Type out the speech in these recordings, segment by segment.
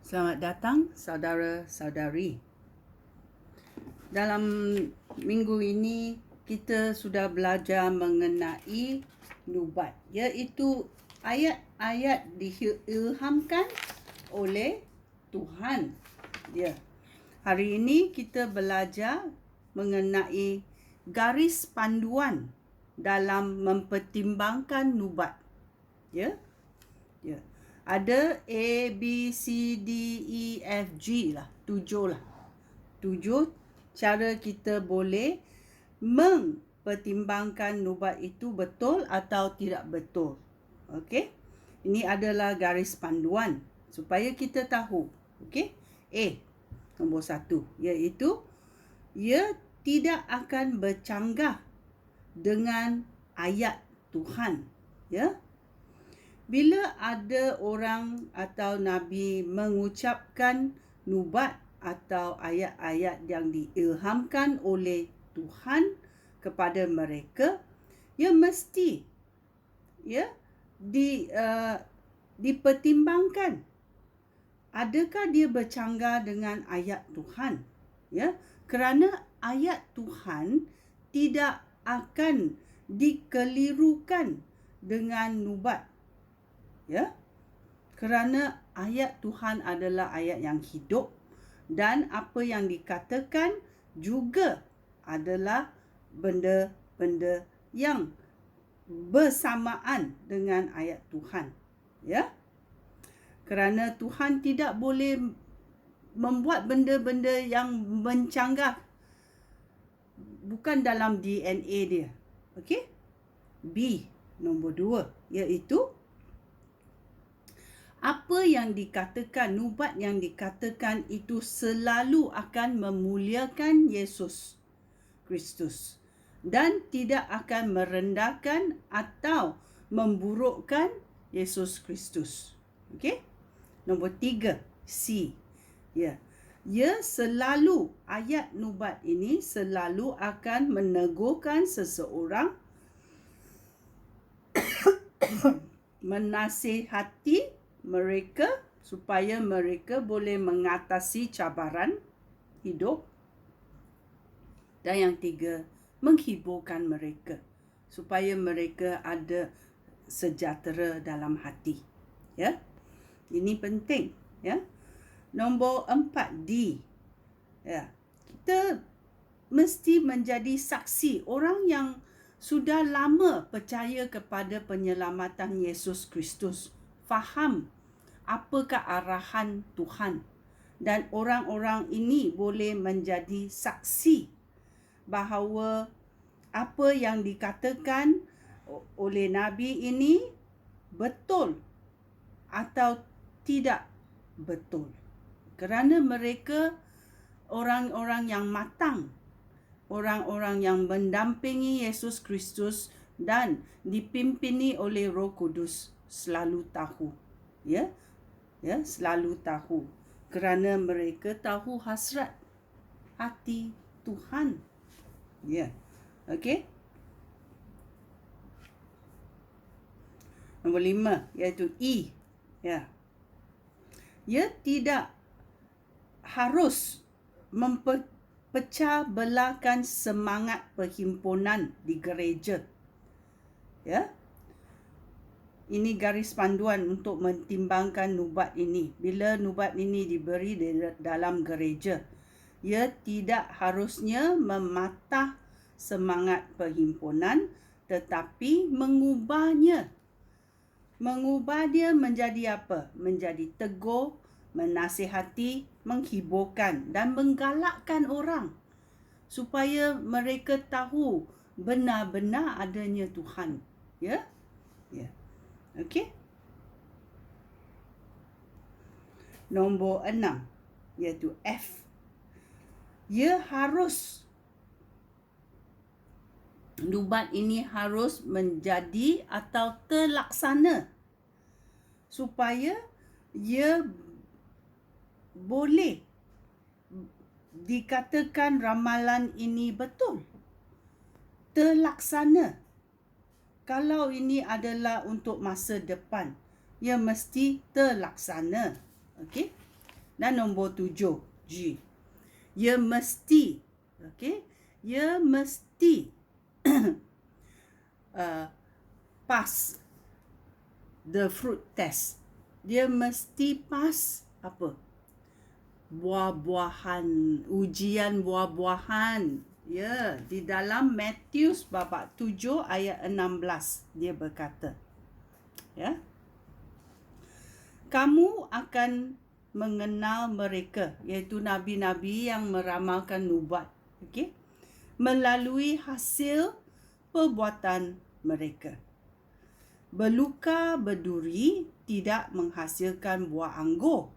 Selamat datang saudara-saudari. Dalam minggu ini kita sudah belajar mengenai nubat, iaitu ayat-ayat diilhamkan oleh Tuhan. Hari ini kita belajar mengenai garis panduan dalam mempertimbangkan nubat. Ada A, B, C, D, E, F, G lah. 7 lah. 7 cara kita boleh mempertimbangkan nubat itu betul atau tidak betul. Okey? Ini adalah garis panduan supaya kita tahu. Okey? A, nombor 1, iaitu ia tidak akan bercanggah dengan ayat Tuhan. Bila ada orang atau Nabi mengucapkan nubat atau ayat-ayat yang diilhamkan oleh Tuhan kepada mereka, mesti dipertimbangkan. Adakah dia bercanggah dengan ayat Tuhan? Kerana ayat Tuhan tidak akan dikelirukan dengan nubat. Kerana ayat Tuhan adalah ayat yang hidup dan apa yang dikatakan juga adalah benda-benda yang bersamaan dengan ayat Tuhan. Kerana Tuhan tidak boleh membuat benda-benda yang mencanggah, bukan dalam DNA dia. Okey? B, nombor 2, iaitu apa yang dikatakan, nubat yang dikatakan itu selalu akan memuliakan Yesus Kristus dan tidak akan merendahkan atau memburukkan Yesus Kristus. Okey? Nombor 3, C. Selalu, ayat nubat ini selalu akan menegurkan seseorang, menasihati mereka supaya mereka boleh mengatasi cabaran hidup. Dan yang 3, menghiburkan mereka supaya mereka ada sejahtera dalam hati. Ini penting. Nombor 4, D. Kita mesti menjadi saksi, orang yang sudah lama percaya kepada penyelamatan Yesus Kristus, faham apakah arahan Tuhan, dan orang-orang ini boleh menjadi saksi bahawa apa yang dikatakan oleh Nabi ini betul atau tidak betul. Kerana mereka orang-orang yang matang, orang-orang yang mendampingi Yesus Kristus dan dipimpini oleh Roh Kudus, selalu tahu. Selalu tahu. Kerana mereka tahu hasrat hati Tuhan. Okey? Nombor 5, iaitu E. Ia tidak harus mempecah belahkan semangat perhimpunan di gereja. Ini garis panduan untuk mentimbangkan nubat ini. Bila nubat ini diberi dalam gereja, ia tidak harusnya mematah semangat perhimpunan, tetapi mengubah dia menjadi apa? Menjadi tegur, menasihati, menghiburkan dan menggalakkan orang supaya mereka tahu benar-benar adanya Tuhan. Okey? Nombor 6, iaitu F. Nubat ini harus menjadi atau terlaksana supaya ia boleh dikatakan ramalan ini betul, terlaksana. Kalau ini adalah untuk masa depan, ia mesti terlaksana. Okey? Dan nombor 7, G. Ia mesti, okey, ia mesti pass the fruit test. Dia mesti pass apa? Buah-buahan, ujian buah-buahan. Ya, di dalam Matius bab 7 ayat 16 dia berkata, ya. Kamu akan mengenal mereka, iaitu nabi-nabi yang meramalkan nubuat, okey, melalui hasil perbuatan mereka. Beluka berduri tidak menghasilkan buah anggur,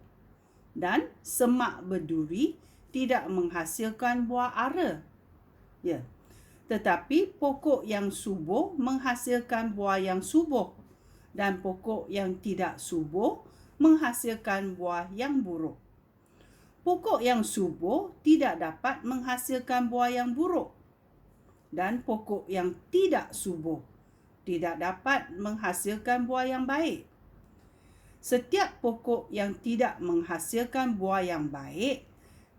dan semak berduri tidak menghasilkan buah ara. Ya. Tetapi pokok yang subur menghasilkan buah yang subur, dan pokok yang tidak subur menghasilkan buah yang buruk. Pokok yang subur tidak dapat menghasilkan buah yang buruk, dan pokok yang tidak subur tidak dapat menghasilkan buah yang baik. Setiap pokok yang tidak menghasilkan buah yang baik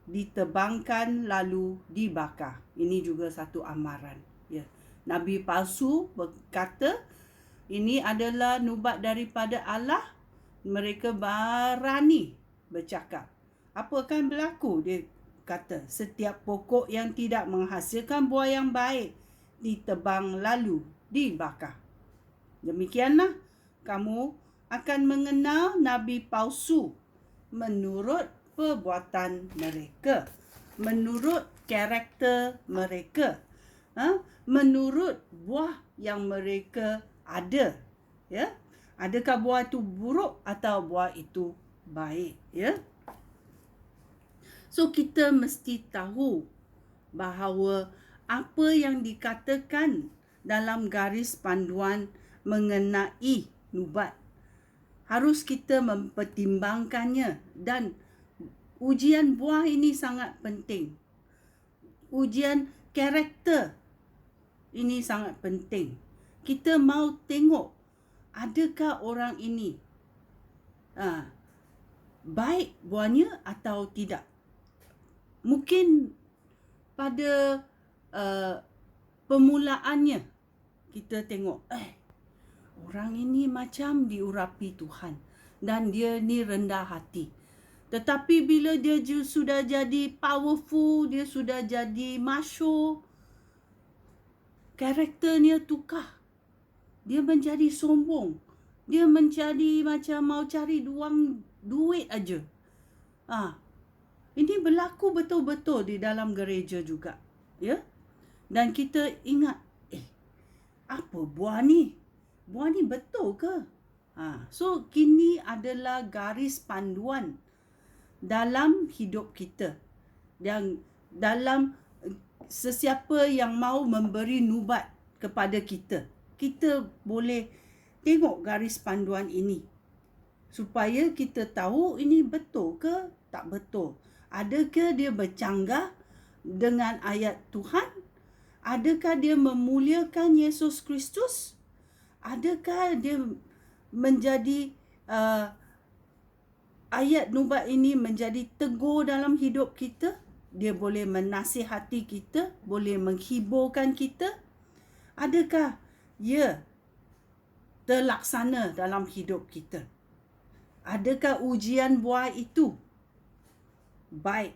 ditebangkan lalu dibakar. Ini juga satu amaran. Ya. Nabi palsu berkata, ini adalah nubuat daripada Allah. Mereka berani bercakap. Apa akan berlaku? Dia kata, setiap pokok yang tidak menghasilkan buah yang baik ditebang lalu dibakar. Demikianlah kamu akan mengenal nabi palsu menurut perbuatan mereka, menurut karakter mereka, menurut buah yang mereka ada. Ya, adakah buah itu buruk atau buah itu baik? Ya. So kita mesti tahu bahawa apa yang dikatakan dalam garis panduan mengenai nubuat harus kita mempertimbangkannya, dan ujian buah ini sangat penting. Ujian karakter ini sangat penting. Kita mau tengok adakah orang ini baik buahnya atau tidak. Mungkin pada permulaannya kita tengok orang ini macam diurapi Tuhan dan dia ni rendah hati. Tetapi bila dia sudah jadi powerful, dia sudah jadi masyhur, karakternya tukar. Dia menjadi sombong. Dia menjadi macam mau cari duit aja. Ini berlaku betul-betul di dalam gereja juga. Ya. Dan kita ingat, apa buah ni? Buah ni betul ke? So, kini adalah garis panduan dalam hidup kita. Dan dalam sesiapa yang mau memberi nubuat kepada kita, kita boleh tengok garis panduan ini. Supaya kita tahu ini betul ke tak betul. Adakah dia bercanggah dengan ayat Tuhan? Adakah dia memuliakan Yesus Kristus? Adakah dia menjadi ayat nubuat ini menjadi tegur dalam hidup kita? Dia boleh menasihati kita, boleh menghiburkan kita. Adakah ia terlaksana dalam hidup kita? Adakah ujian buah itu baik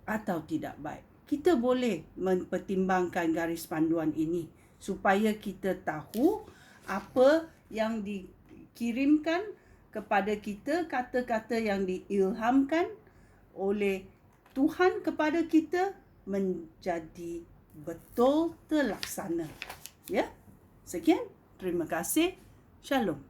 atau tidak baik? Kita boleh mempertimbangkan garis panduan ini supaya kita tahu apa yang dikirimkan kepada kita, kata-kata yang diilhamkan oleh Tuhan kepada kita menjadi betul terlaksana. Ya. Sekian. Terima kasih. Shalom.